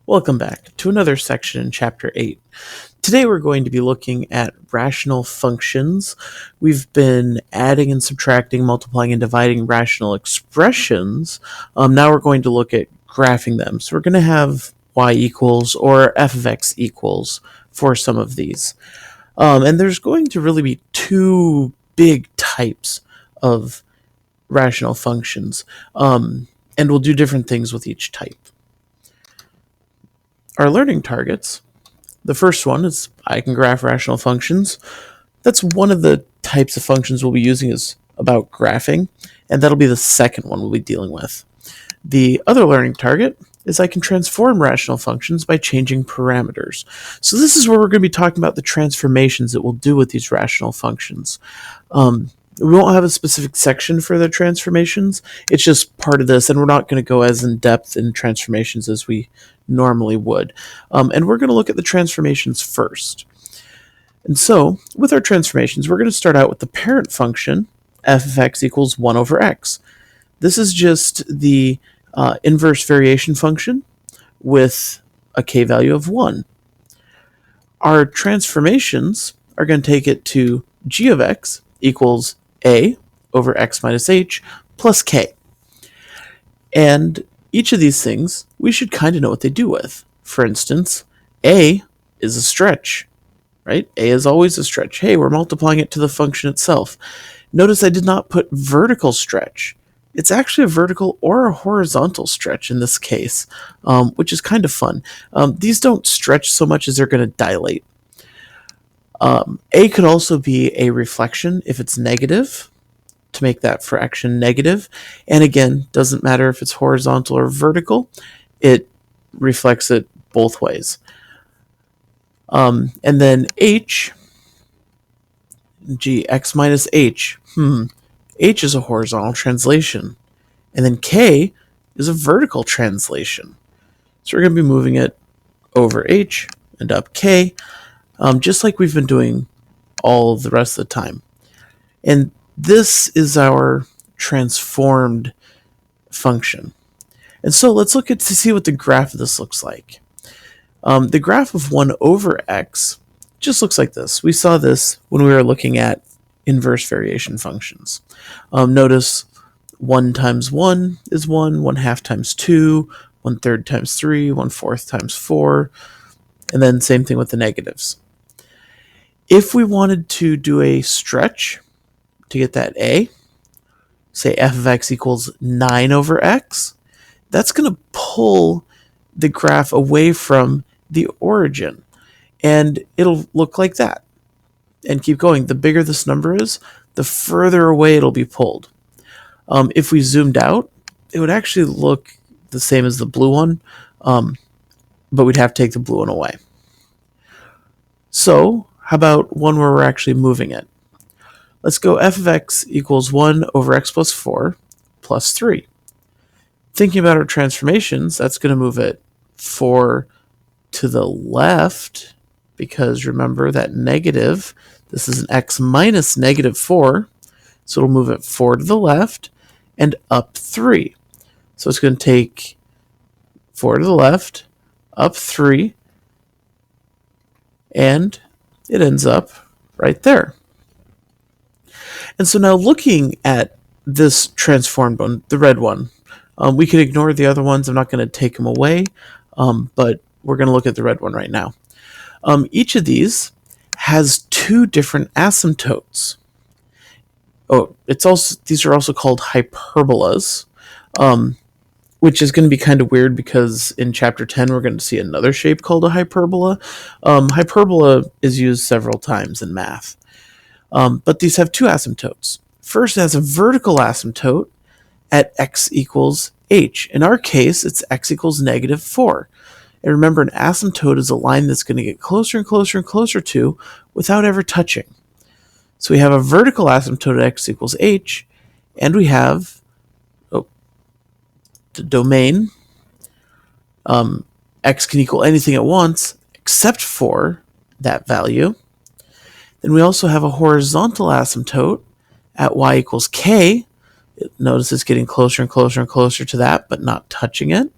Welcome back to another section in Chapter 8. Today we're going to be looking at rational functions. We've been adding and subtracting, multiplying and dividing rational expressions. Now we're going to look at graphing them. So we're going to have y equals or f of x equals for some of these. And there's going to really be two big types of rational functions. And we'll do different things with each type. Our learning targets. The first one is I can graph rational functions. That's one of the types of functions we'll be using is about graphing, and that'll be the second one we'll be dealing with. The other learning target is I can transform rational functions by changing parameters. So this is where we're going to be talking about the transformations that we'll do with these rational functions. We won't have a specific section for the transformations. It's just part of this, and we're not going to go as in depth in transformations as we normally would. And we're going to look at the transformations first. And so, with our transformations, we're going to start out with the parent function, f of x equals 1 over x. This is just the inverse variation function with a k-value of 1. Our transformations are going to take it to g of x equals a over x minus h plus k. And each of these things, we should kind of know what they do with. For instance, a is a stretch, right? A is always a stretch. Hey, we're multiplying it to the function itself. Notice I did not put vertical stretch. It's actually a vertical or a horizontal stretch in this case, which is kind of fun. These don't stretch so much as they're going to dilate. A could also be a reflection if it's negative, to make that fraction negative. And again, doesn't matter if it's horizontal or vertical, it reflects it both ways. And then h, x minus h. H is a horizontal translation. And then k is a vertical translation. So we're going to be moving it over h and up k, just like we've been doing all of the rest of the time. And this is our transformed function. And so let's look at to see what the graph of this looks like. The graph of 1 over x just looks like this. We saw this when we were looking at inverse variation functions. Notice 1 times 1 is 1, 1/2 times 2, 1/3 times 3, 1/4 times 4, and then same thing with the negatives. If we wanted to do a stretch to get that a, say f of x equals 9 over x, that's going to pull the graph away from the origin, and it'll look like that. And keep going. The bigger this number is, the further away it'll be pulled. If we zoomed out, it would actually look the same as the blue one, but we'd have to take the blue one away. So, how about one where we're actually moving it? Let's go f of x equals 1 over x plus 4 plus 3. Thinking about our transformations, that's going to move it 4 to the left, because remember that negative, this is an x minus negative 4, so it'll move it 4 to the left and up 3. So it's going to take 4 to the left, up 3, and it ends up right there. And so now looking at this transformed one, the red one, we can ignore the other ones. I'm not going to take them away, but we're going to look at the red one right now. Each of these has two different asymptotes. These are also called hyperbolas, which is going to be kind of weird because in Chapter 10 we're going to see another shape called a hyperbola. Hyperbola is used several times in math. But these have two asymptotes. First, it has a vertical asymptote at x equals h. In our case, it's x equals negative 4. And remember, an asymptote is a line that's going to get closer and closer and closer to without ever touching. So we have a vertical asymptote at x equals h, and we have the domain. X can equal anything at once except for that value. Then we also have a horizontal asymptote at y equals k. Notice it's getting closer and closer and closer to that, but not touching it.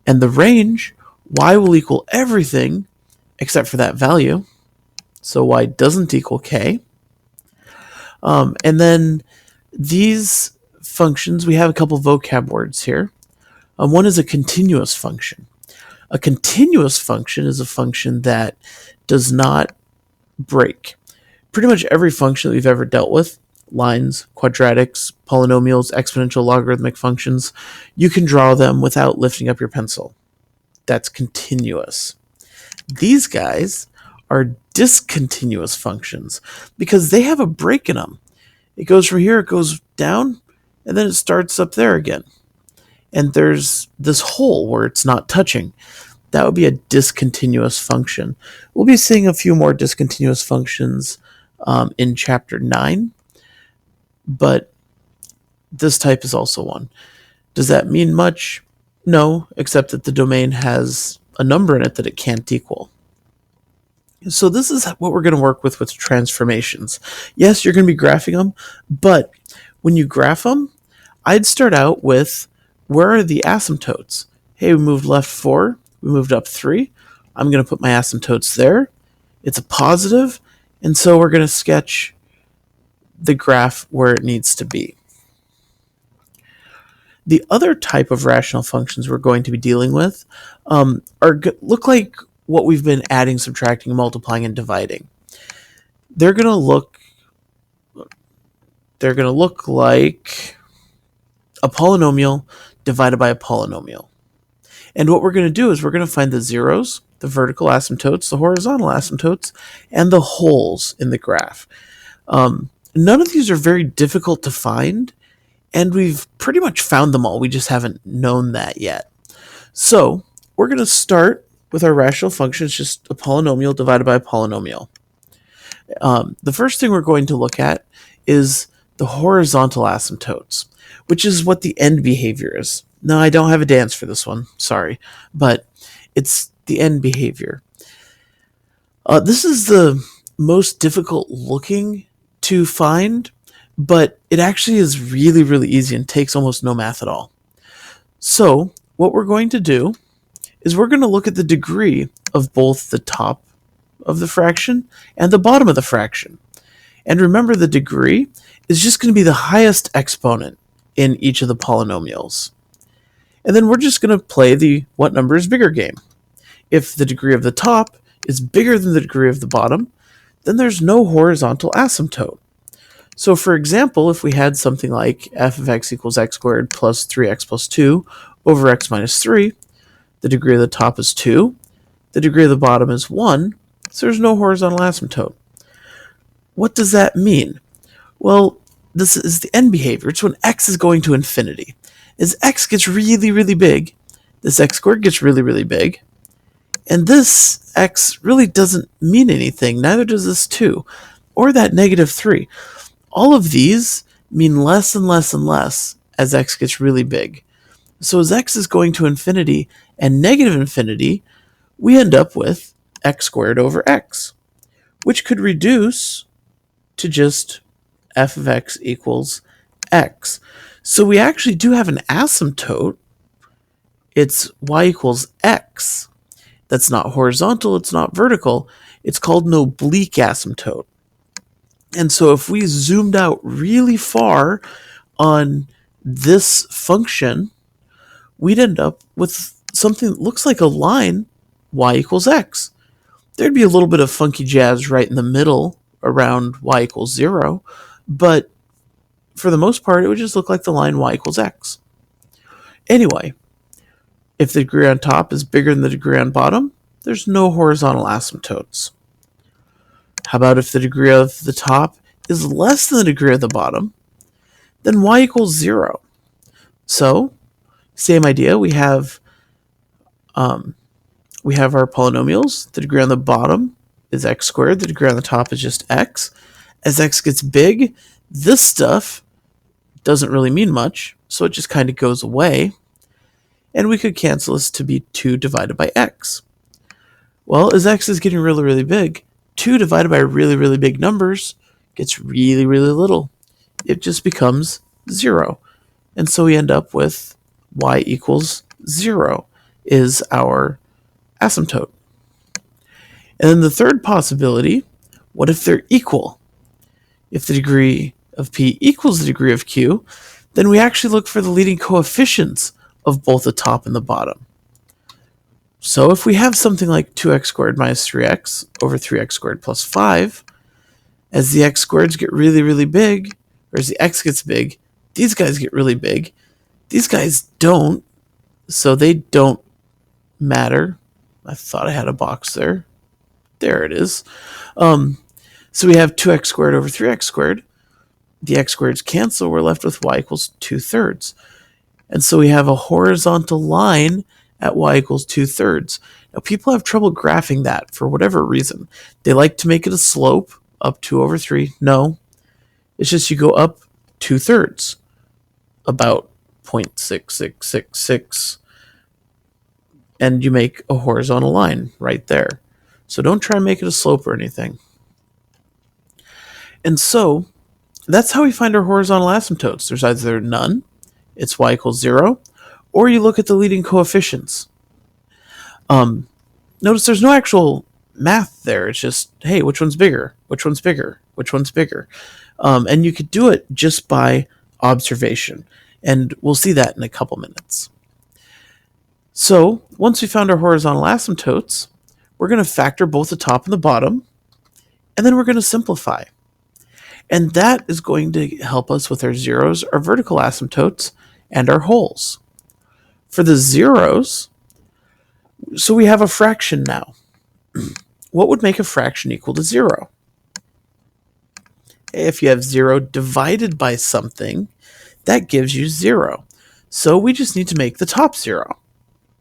And the range y will equal everything except for that value. So y doesn't equal k. And then these functions, we have a couple vocab words here. One is a continuous function. A continuous function is a function that does not break. Pretty much every function that we've ever dealt with, lines, quadratics, polynomials, exponential, logarithmic functions, you can draw them without lifting up your pencil. That's continuous. These guys are discontinuous functions because they have a break in them. It goes from here, it goes down, and then it starts up there again. And there's this hole where it's not touching. That would be a discontinuous function. We'll be seeing a few more discontinuous functions in Chapter 9, but this type is also one. Does that mean much? No, except that the domain has a number in it that it can't equal. So this is what we're going to work with transformations. Yes, you're going to be graphing them, but when you graph them, I'd start out with, where are the asymptotes? Hey, we moved left 4, we moved up 3. I'm going to put my asymptotes there. It's a positive, and so we're going to sketch the graph where it needs to be. The other type of rational functions we're going to be dealing with look like what we've been adding, subtracting, multiplying, and dividing. They're going to look like a polynomial divided by a polynomial. And what we're going to do is we're going to find the zeros, the vertical asymptotes, the horizontal asymptotes, and the holes in the graph. None of these are very difficult to find, and we've pretty much found them all. We just haven't known that yet. So we're going to start with our rational function. It's just a polynomial divided by a polynomial. The first thing we're going to look at is the horizontal asymptotes, which is what the end behavior is. No, I don't have a dance for this one, sorry, but it's the end behavior. This is the most difficult looking to find, but it actually is really, really easy and takes almost no math at all. So what we're going to do is we're going to look at the degree of both the top of the fraction and the bottom of the fraction. And remember, the degree is just going to be the highest exponent in each of the polynomials. And then we're just going to play the what number is bigger game. If the degree of the top is bigger than the degree of the bottom, then there's no horizontal asymptote. So for example, if we had something like f of x equals x squared plus 3x plus 2 over x minus 3, the degree of the top is 2, the degree of the bottom is 1, so there's no horizontal asymptote. What does that mean? Well, this is the end behavior. It's when x is going to infinity. As x gets really, really big, this x squared gets really, really big, and this x really doesn't mean anything, neither does this 2, or that negative 3. All of these mean less and less and less as x gets really big. So as x is going to infinity and negative infinity, we end up with x squared over x, which could reduce to just f of x equals x. So we actually do have an asymptote. It's y equals x. That's not horizontal, it's not vertical. It's called an oblique asymptote. And so if we zoomed out really far on this function, we'd end up with something that looks like a line, y equals x. There'd be a little bit of funky jazz right in the middle around y equals 0, but for the most part, it would just look like the line y equals x. Anyway, if the degree on top is bigger than the degree on bottom, there's no horizontal asymptotes. How about if the degree of the top is less than the degree of the bottom? Then y equals 0. So, same idea. We have our polynomials. The degree on the bottom is x squared. The degree on the top is just x. As x gets big, this stuff doesn't really mean much, so it just kind of goes away. And we could cancel this to be 2 divided by x. Well, as x is getting really, really big, 2 divided by really, really big numbers gets really, really little. It just becomes 0. And so we end up with y equals 0 is our asymptote. And then the third possibility, what if they're equal? If the degree of P equals the degree of Q, then we actually look for the leading coefficients of both the top and the bottom. So if we have something like 2x squared minus 3x over 3x squared plus 5, as the x squareds get really, really big, or as the x gets big, these guys get really big. These guys don't, so they don't matter. I thought I had a box there. There it is. So we have 2x squared over 3x squared. The x squareds cancel. We're left with y equals 2/3. And so we have a horizontal line at y equals 2/3. Now, people have trouble graphing that for whatever reason. They like to make it a slope, up 2 over 3. No, it's just you go up 2/3, about 0.6666, and you make a horizontal line right there. So don't try and make it a slope or anything. And so that's how we find our horizontal asymptotes. There's either none, it's y equals 0, or you look at the leading coefficients. Notice there's no actual math there. It's just, hey, which one's bigger? Which one's bigger? Which one's bigger? And you could do it just by observation. And we'll see that in a couple minutes. So once we found our horizontal asymptotes, we're going to factor both the top and the bottom, and then we're going to simplify. And that is going to help us with our zeros, our vertical asymptotes, and our holes. For the zeros, so we have a fraction now. What would make a fraction equal to 0? If you have 0 divided by something, that gives you 0. So we just need to make the top 0.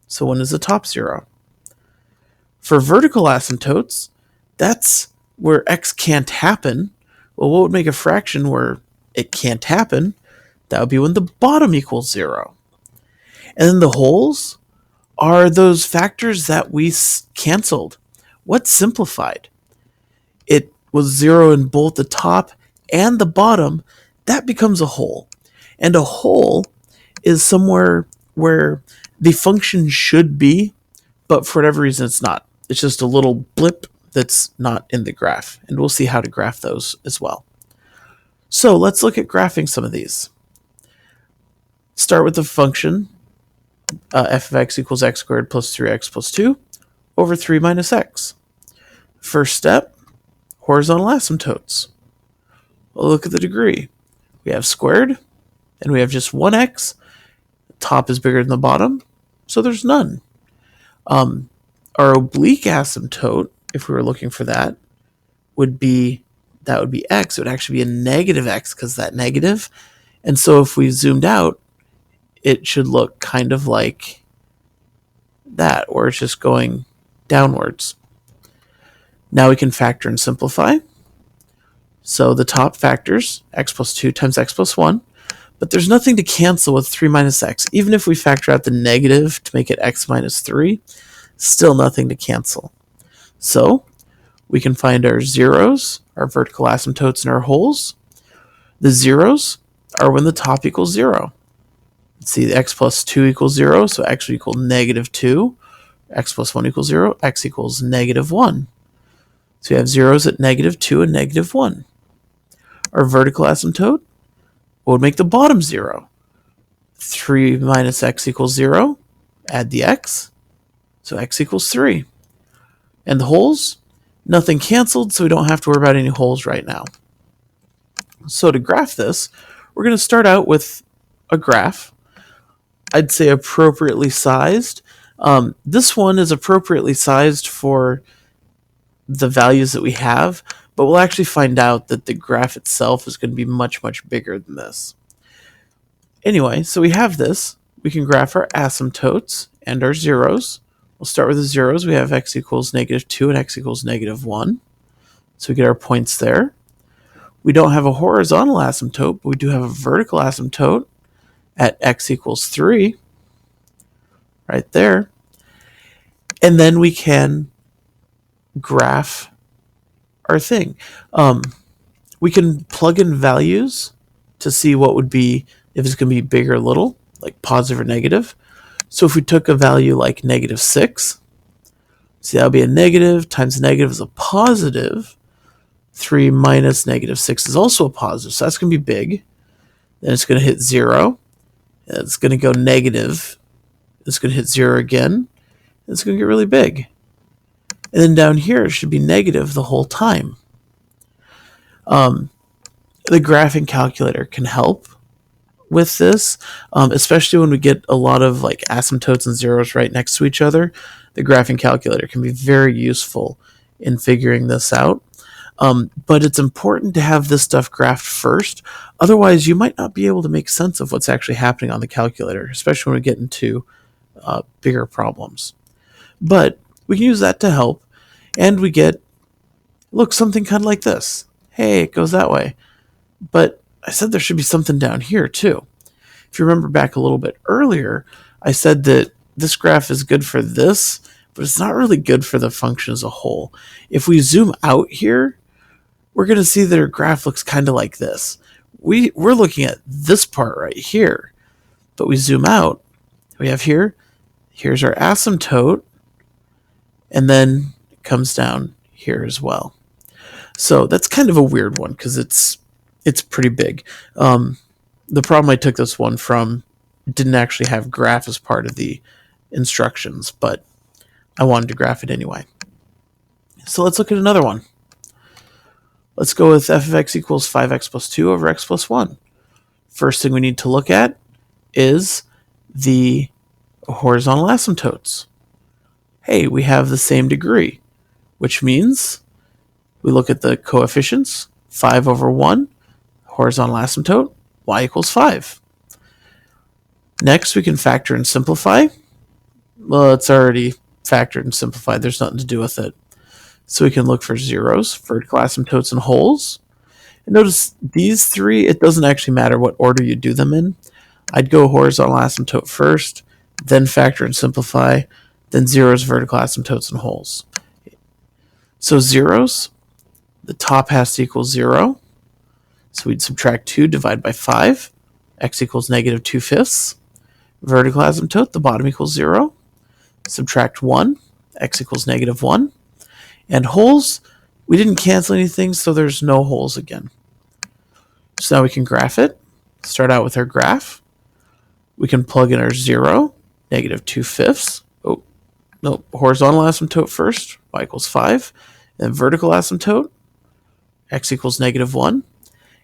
So when is the top 0? For vertical asymptotes, that's where x can't happen. Well, what would make a fraction where it can't happen? That would be when the bottom equals 0. And then the holes are those factors that we canceled. What simplified? It was 0 in both the top and the bottom. That becomes a hole. And a hole is somewhere where the function should be, but for whatever reason it's not. It's just a little blip that's not in the graph. And we'll see how to graph those as well. So let's look at graphing some of these. Start with the function f of x equals x squared plus 3x plus 2 over 3 minus x. First step, horizontal asymptotes. We'll look at the degree. We have squared, and we have just 1x. The top is bigger than the bottom, so there's none. Our oblique asymptote, if we were looking for that, would be x. It would actually be a negative x because that negative. And so if we zoomed out, it should look kind of like that, or it's just going downwards. Now we can factor and simplify. So the top factors, x plus 2 times x plus 1, but there's nothing to cancel with 3 minus x. Even if we factor out the negative to make it x minus 3, still nothing to cancel. So we can find our zeros, our vertical asymptotes, and our holes. The zeros are when the top equals 0. See, the x plus 2 equals 0, so x will equal negative 2. X plus 1 equals 0, x equals negative 1. So we have zeros at negative 2 and negative 1. Our vertical asymptote would make the bottom 0. 3 minus x equals 0. Add the x, so x equals 3. And the holes, nothing canceled, so we don't have to worry about any holes right now. So to graph this, we're going to start out with a graph. I'd say appropriately sized. This one is appropriately sized for the values that we have, but we'll actually find out that the graph itself is going to be much, much bigger than this. Anyway, so we have this. We can graph our asymptotes and our zeros. We'll start with the zeros. We have x equals negative 2 and x equals negative 1. So we get our points there. We don't have a horizontal asymptote, but we do have a vertical asymptote at x equals 3, right there. And then we can graph our thing. We can plug in values to see what would be, if it's going to be big or little, like positive or negative. So if we took a value like negative 6, See, that would be a negative times a negative is a positive. 3 minus negative 6 is also a positive, so that's going to be big. Then it's going to hit 0. It's going to go negative. It's going to hit 0 again. It's going to get really big. And then down here, it should be negative the whole time. The graphing calculator can help with this, especially when we get a lot of like asymptotes and zeros right next to each other. The graphing calculator can be very useful in figuring this out. But it's important to have this stuff graphed first. Otherwise, you might not be able to make sense of what's actually happening on the calculator, especially when we get into bigger problems. But we can use that to help, and we get, look, something kind of like this. Hey, it goes that way. But I said there should be something down here, too. If you remember back a little bit earlier, I said that this graph is good for this, but it's not really good for the function as a whole. If we zoom out here, we're going to see that our graph looks kind of like this. We're looking at this part right here, but we zoom out. We have here's our asymptote, and then it comes down here as well. So that's kind of a weird one because it's pretty big. The problem I took this one from didn't actually have graph as part of the instructions, but I wanted to graph it anyway. So let's look at another one. Let's go with f of x equals 5x plus 2 over x plus 1. First thing we need to look at is the horizontal asymptotes. Hey, we have the same degree, which means we look at the coefficients, 5 over 1, horizontal asymptote, y equals 5. Next, we can factor and simplify. Well, it's already factored and simplified. There's nothing to do with it. So we can look for zeros, vertical asymptotes, and holes. And notice these three, it doesn't actually matter what order you do them in. I'd go horizontal asymptote first, then factor and simplify, then zeros, vertical asymptotes, and holes. So zeros, the top has to equal 0. So we'd subtract 2, divide by 5. X equals negative 2/5. Vertical asymptote, the bottom equals 0. Subtract 1. X equals negative 1. And holes, we didn't cancel anything, so there's no holes again. So now we can graph it. Start out with our graph. We can plug in our 0, negative 2/5. Oh, no, horizontal asymptote first, y equals 5. Then vertical asymptote, x equals negative 1.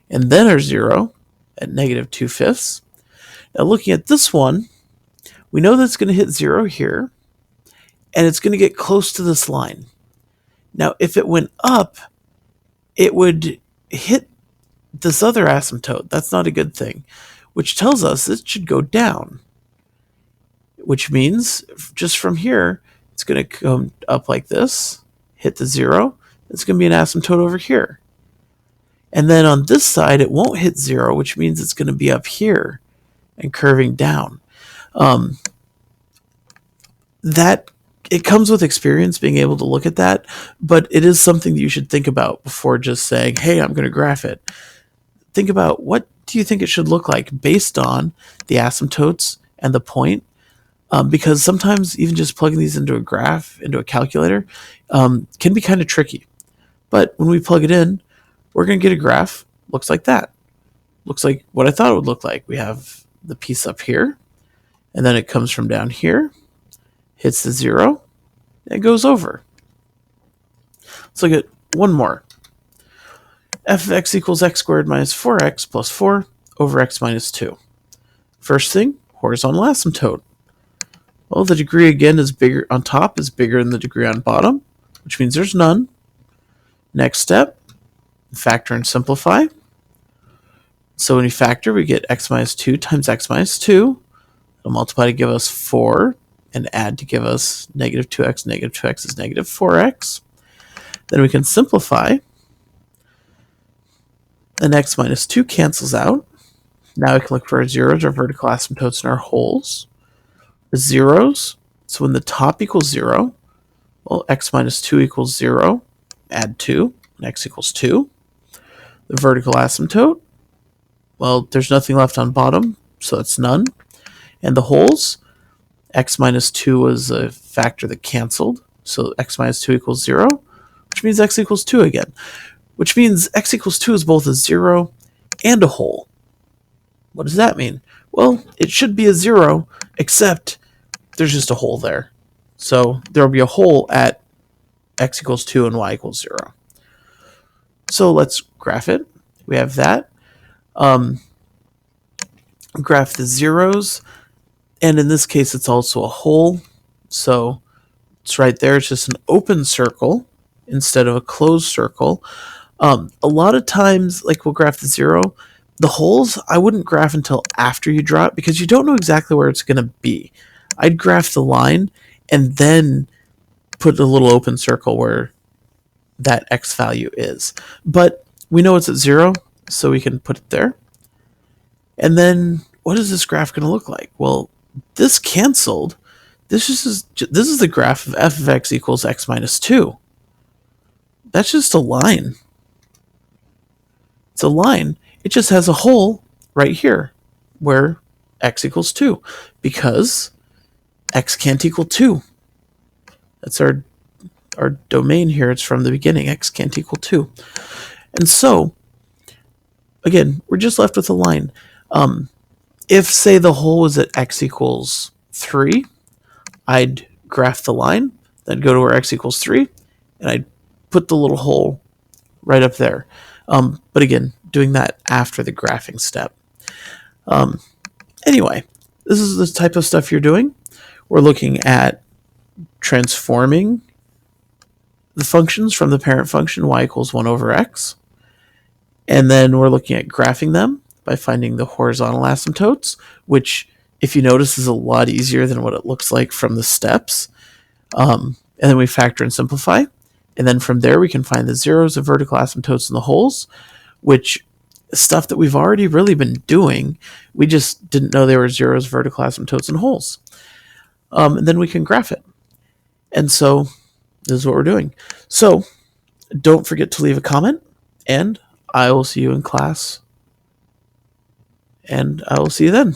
And then our 0 at negative 2/5. Now looking at this one, we know that it's going to hit 0 here, and it's going to get close to this line. Now, if it went up, it would hit this other asymptote. That's not a good thing, which tells us it should go down, which means just from here, it's going to come up like this, hit the 0. It's going to be an asymptote over here. And then on this side, it won't hit 0, which means it's going to be up here and curving down. That it comes with experience being able to look at that, but it is something that you should think about before just saying, hey, I'm going to graph it. Think about what do you think it should look like based on the asymptotes and the point, because sometimes even just plugging these into a graph, into a calculator, can be kind of tricky. But when we plug it in, we're going to get a graph. Looks like that. Looks like what I thought it would look like. We have the piece up here, and then it comes from down here, hits the 0, and goes over. Let's look at one more. F of x equals x squared minus 4x plus 4 over x minus 2. First thing, horizontal asymptote. Well, the degree again is bigger on top, is bigger than the degree on bottom, which means there's none. Next step, factor and simplify. So when we factor, we get x minus 2 times x minus 2. It'll multiply to give us 4, and add to give us negative 2x. Negative 2x is negative 4x. Then we can simplify. And x minus 2 cancels out. Now we can look for our zeros, our vertical asymptotes, and our holes. The zeros, so when the top equals 0, well, x minus 2 equals 0. Add 2, and x equals 2. The vertical asymptote, well, there's nothing left on bottom, so that's none. And the holes, x minus 2 was a factor that canceled, So x minus 2 equals 0, which means x equals 2 again, which means x equals 2 is both a 0 and a whole. What does that mean? Well, it should be a 0, except there's just a hole there. So there will be a hole at x equals 2 and y equals 0. So let's graph it. We have that. Graph the zeros, and in this case it's also a hole, so it's right there. It's just an open circle instead of a closed circle. A lot of times, like we'll graph the 0, the holes I wouldn't graph until after you draw it because you don't know exactly where it's going to be. I'd graph the line and then put a little open circle where that x value is. But we know it's at 0, so we can put it there. And then what is this graph going to look like? Well, this canceled. This is the graph of f of x equals x minus 2. That's just a line. It's a line. It just has a hole right here where x equals 2 because x can't equal 2. That's our domain here. It's from the beginning. X can't equal 2. And so, again, we're just left with a line. If, say, the hole was at x equals 3, I'd graph the line, then go to where x equals 3, and I'd put the little hole right up there. But again, doing that after the graphing step. Anyway, this is the type of stuff you're doing. We're looking at transforming the functions from the parent function y equals 1 over x. And then we're looking at graphing them by finding the horizontal asymptotes, which, if you notice, is a lot easier than what it looks like from the steps. And then we factor and simplify. And then from there, we can find the zeros, the vertical asymptotes, and the holes, which is stuff that we've already really been doing. We just didn't know there were zeros, vertical asymptotes, and holes. And then we can graph it. And so this is what we're doing. So don't forget to leave a comment, and I will see you in class, and I will see you then.